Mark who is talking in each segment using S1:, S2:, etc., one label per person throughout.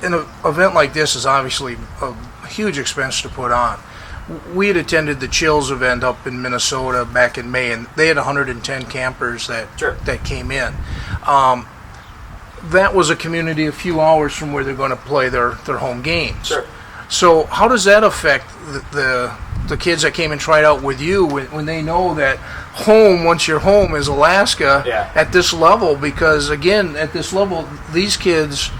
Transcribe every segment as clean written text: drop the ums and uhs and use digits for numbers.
S1: an event like this is obviously a huge expense to put on. We had attended the Chills event up in Minnesota back in May, and they had 110 campers that came in. That was a community a few hours from where they're going to play their home games.
S2: Sure.
S1: So how does that affect the kids that came and tried out with you when they know that home, once you're home, is Alaska at this level? Because, again, at this level, these kids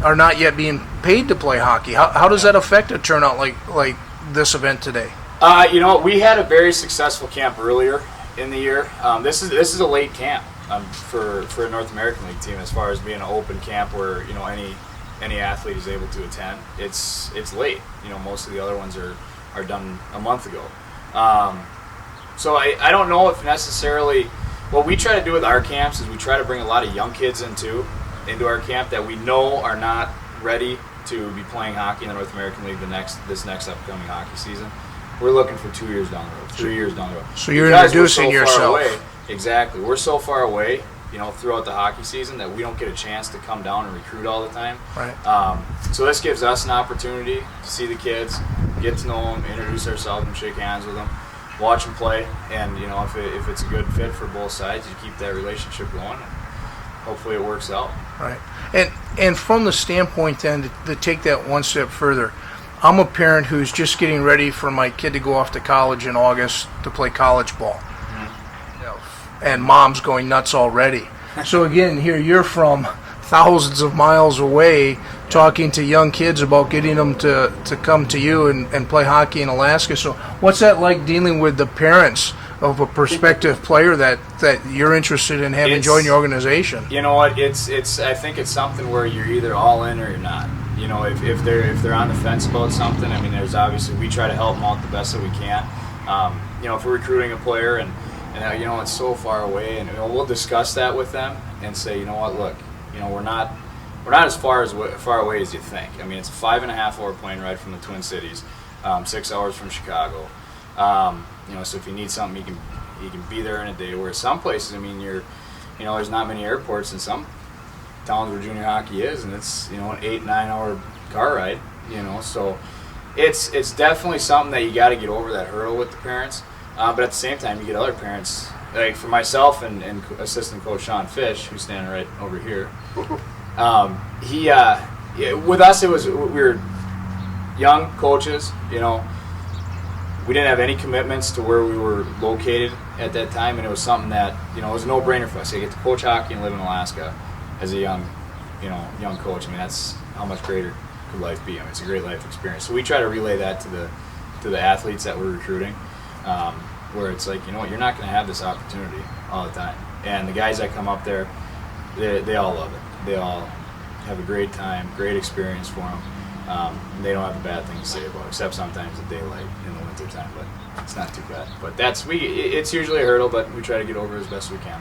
S1: are not yet being paid to play hockey. How does that affect a turnout like this event today?
S2: We had a very successful camp earlier in the year. This is a late camp for a North American League team as far as being an open camp where any athlete is able to attend. It's late. Most of the other ones are done a month ago. So I don't know if necessarily what we try to do with our camps is we try to bring a lot of young kids into our camp that we know are not ready to be playing hockey in the North American League this next upcoming hockey season. We're looking for 2 years down the road, 3 years down the road.
S1: So you're introducing yourself.
S2: Exactly. We're so far away, throughout the hockey season that we don't get a chance to come down and recruit all the time.
S1: Right.
S2: So this gives us an opportunity to see the kids, get to know them, introduce ourselves, and shake hands with them, watch them play, and if it's a good fit for both sides, you keep that relationship going, and hopefully it works out.
S1: Right. And from the standpoint then to take that one step further, I'm a parent who's just getting ready for my kid to go off to college in August to play college ball. And mom's going nuts already. So again, here you're from thousands of miles away talking to young kids about getting them to come to you and play hockey in Alaska. So what's that like dealing with the parents of a prospective player that you're interested in having join your organization?
S2: You know what? It's I think it's something where you're either all in or you're not. If they're on the fence about something, I mean, there's obviously we try to help them out the best that we can. If we're recruiting a player and it's so far away, and we'll discuss that with them and say, look, we're not as far away as you think. I mean, it's a 5.5-hour plane ride from the Twin Cities, 6 hours from Chicago. So if you need something, you can be there in a day. Whereas some places, I mean, there's not many airports in some towns where junior hockey is, and it's an 8-9 hour car ride. So it's definitely something that you got to get over that hurdle with the parents. But at the same time, you get other parents, like for myself and assistant coach Sean Fish, who's standing right over here. With us, we were young coaches. We didn't have any commitments to where we were located at that time, and it was something that it was a no-brainer for us. I get to coach hockey and live in Alaska as a young coach. I mean, that's how much greater could life be. I mean, it's a great life experience. So we try to relay that to the athletes that we're recruiting. Where it's like, you're not going to have this opportunity all the time. And the guys that come up there, they all love it. They all have a great time, great experience for them. And they don't have a bad thing to say about it, except sometimes the daylight in the winter time, but it's not too bad. But it's usually a hurdle, but we try to get over as best we can.